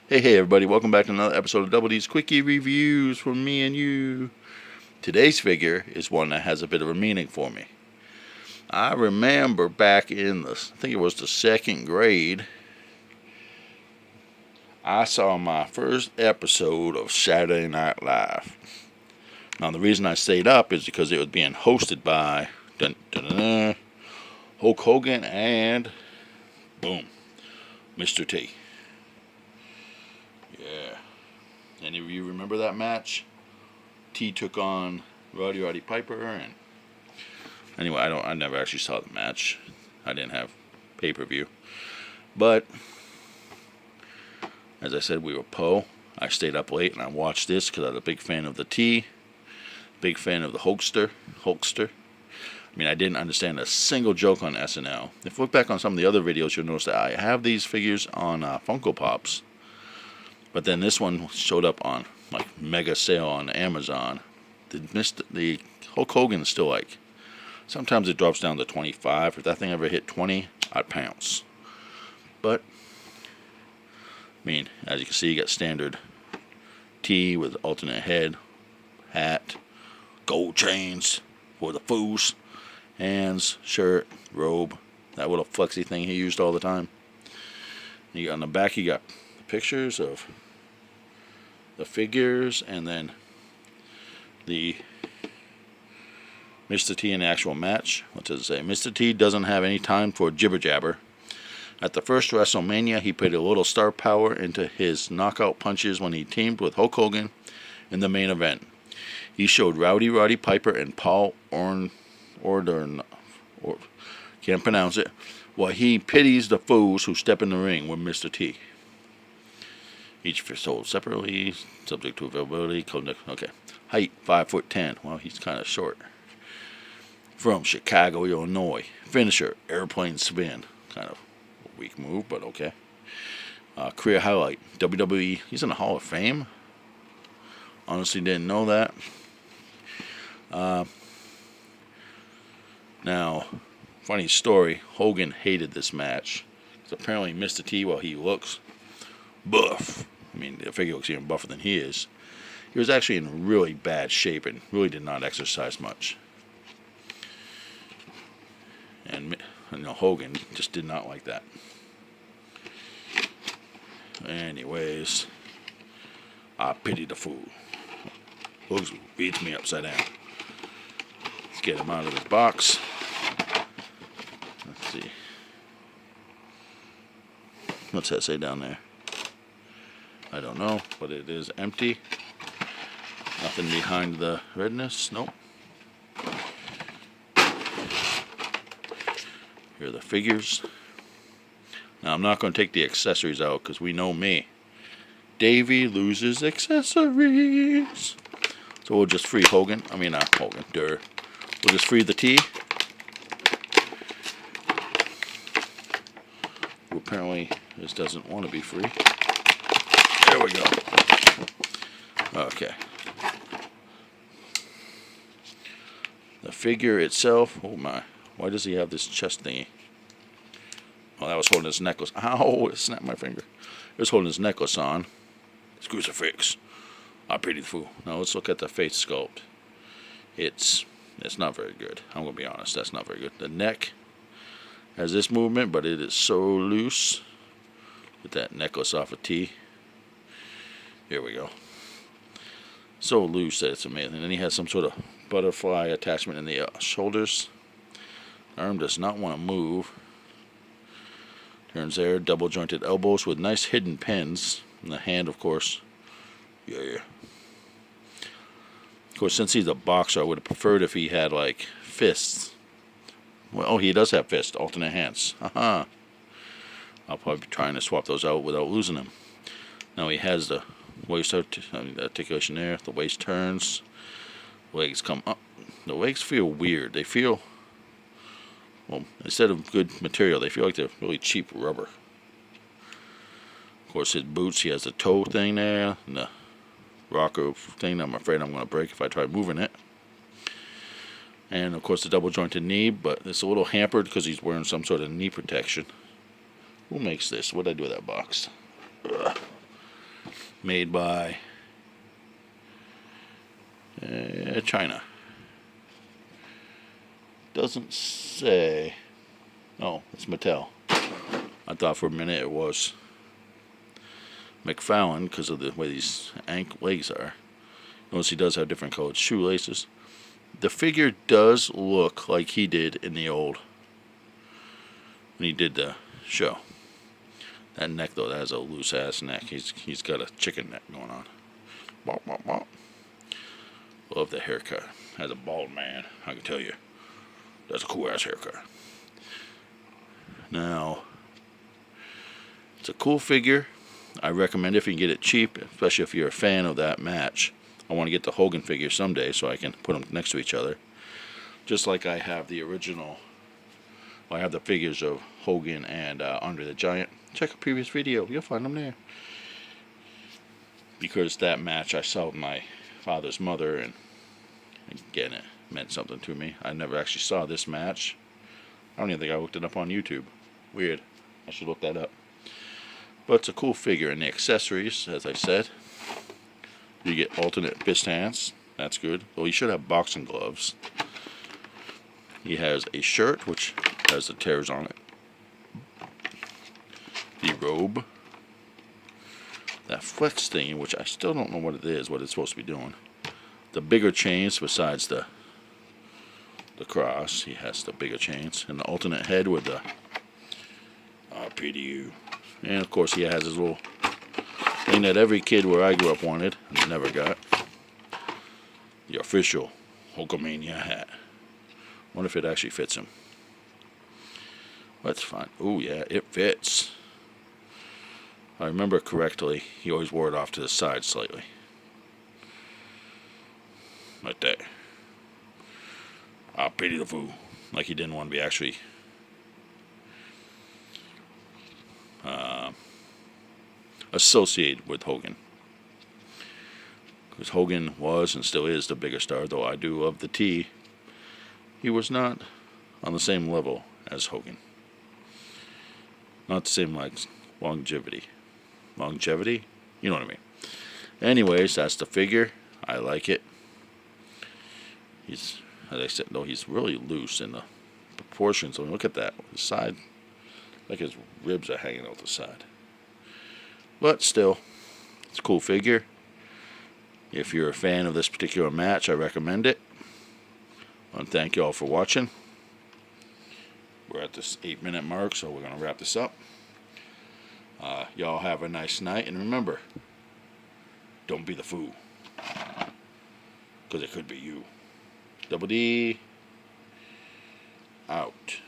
Hey everybody, welcome back to another episode of Double D's Quickie Reviews from me and you. Today's figure is one that has a bit of a meaning for me. I remember back in I think it was the second grade, I saw my first episode of Saturday Night Live. Now the reason I stayed up is because it was being hosted by Hulk Hogan and boom, Mr. T. Yeah. Any of you remember that match? T took on Roddy Piper, and anyway, I never actually saw the match. I didn't have pay-per-view. But as I said, we were Poe. I stayed up late and I watched this because I was a big fan of the T, big fan of the Hulkster. I mean, I didn't understand a single joke on SNL. If you look back on some of the other videos, you'll notice that I have these figures on Funko Pops. But then this one showed up on like mega sale on Amazon. The Hulk Hogan is still like, sometimes it drops down to 25. If that thing ever hit 20, I'd pounce. But I mean, as you can see, you got standard T with alternate head, hat, gold chains for the foos, hands, shirt, robe, that little flexy thing he used all the time. You got on the back, you got pictures of the figures, and then the Mr. T in the actual match. What does it say? Mr. T doesn't have any time for jibber jabber. At the first WrestleMania, he put a little star power into his knockout punches when he teamed with Hulk Hogan in the main event. He showed Roddy Piper and Paul Orndorff, can't pronounce it, while he pities the foes who step in the ring with Mr. T. Each sold separately, subject to availability. Okay. Height, 5'10". Well, he's kind of short. From Chicago, Illinois. Finisher, airplane spin. Kind of a weak move, but okay. Career highlight, WWE. He's in the Hall of Fame. Honestly, didn't know that. Now, funny story. Hogan hated this match. Because apparently Mr. T, while he looks buff, I mean, the figure looks even buffer than he is, he was actually in really bad shape and really did not exercise much. And Hogan just did not like that. Anyways, I pity the fool. Hogan beats me upside down. Let's get him out of his box. Let's see. What's that say down there? I don't know, but it is empty. Nothing behind the redness. Nope. Here are the figures. Now, I'm not going to take the accessories out because we know me. Davey loses accessories. So we'll just free Hogan. I mean, not Hogan. We'll just free the T. Who apparently this doesn't want to be free. There we go. Okay. The figure itself. Oh my. Why does he have this chest thingy? Oh, that was holding his necklace. Ow, it snapped my finger. It was holding his necklace on. It's crucifix. I pity the fool. Now let's look at the face sculpt. It's not very good. I'm going to be honest. That's not very good. The neck has this movement, but it is so loose. Get that necklace off a T. Here we go. So loose that it's amazing. And then he has some sort of butterfly attachment in the shoulders. Arm does not want to move. Turns there. Double jointed elbows with nice hidden pins. And the hand, of course. Yeah. Of course, since he's a boxer, I would have preferred if he had like fists. Well, he does have fists. Alternate hands. Haha. I'll probably be trying to swap those out without losing them. Now he has the waist articulation there. The waist turns. Legs come up. The legs feel weird. They feel, well, instead of good material, they feel like they're really cheap rubber. Of course, his boots, he has the toe thing there, and the rocker thing I'm afraid I'm going to break if I try moving it. And, of course, the double jointed knee, but it's a little hampered because he's wearing some sort of knee protection. Who makes this? What did I do with that box? Ugh. Made by China. Doesn't say. Oh, it's Mattel. I thought for a minute it was McFarlane because of the way these legs are. Notice he does have different colored shoelaces. The figure does look like he did in the old, when he did the show. That neck though, that has a loose ass neck. He's got a chicken neck going on. Bop, bop, bop. Love the haircut. As a bald man, I can tell you, that's a cool ass haircut. Now, it's a cool figure. I recommend if you can get it cheap, especially if you're a fan of that match. I want to get the Hogan figure someday so I can put them next to each other. Just like I have the original. Well, I have the figures of Hogan and Andre the Giant. Check a previous video. You'll find them there. Because that match I saw with my father's mother, and again, it meant something to me. I never actually saw this match. I don't even think I looked it up on YouTube. Weird. I should look that up. But it's a cool figure. And the accessories, as I said, you get alternate fist hands. That's good. Well, he should have boxing gloves. He has a shirt, which has the tears on it. The robe. That flex thing, which I still don't know what it is, what it's supposed to be doing. The bigger chains besides the cross. He has the bigger chains. And the alternate head with the PDU. And of course he has his little thing that every kid where I grew up wanted and never got. The official Hulkamania hat. Wonder if it actually fits him. That's fine. Oh yeah, it fits. If I remember correctly, he always wore it off to the side slightly. Like that. I'll pity the fool. Like he didn't want to be actually associated with Hogan. Because Hogan was and still is the bigger star, though I do love the T. He was not on the same level as Hogan. Not the same like longevity. Longevity? You know what I mean. Anyways, that's the figure. I like it. He's, as I said, though, he's really loose in the proportions. I mean, look at that. The side, like his ribs are hanging out the side. But still, it's a cool figure. If you're a fan of this particular match, I recommend it. I want to thank you all for watching. We're at this 8-minute mark, so we're going to wrap this up. Y'all have a nice night, and remember, don't be the fool, because it could be you. Double D out.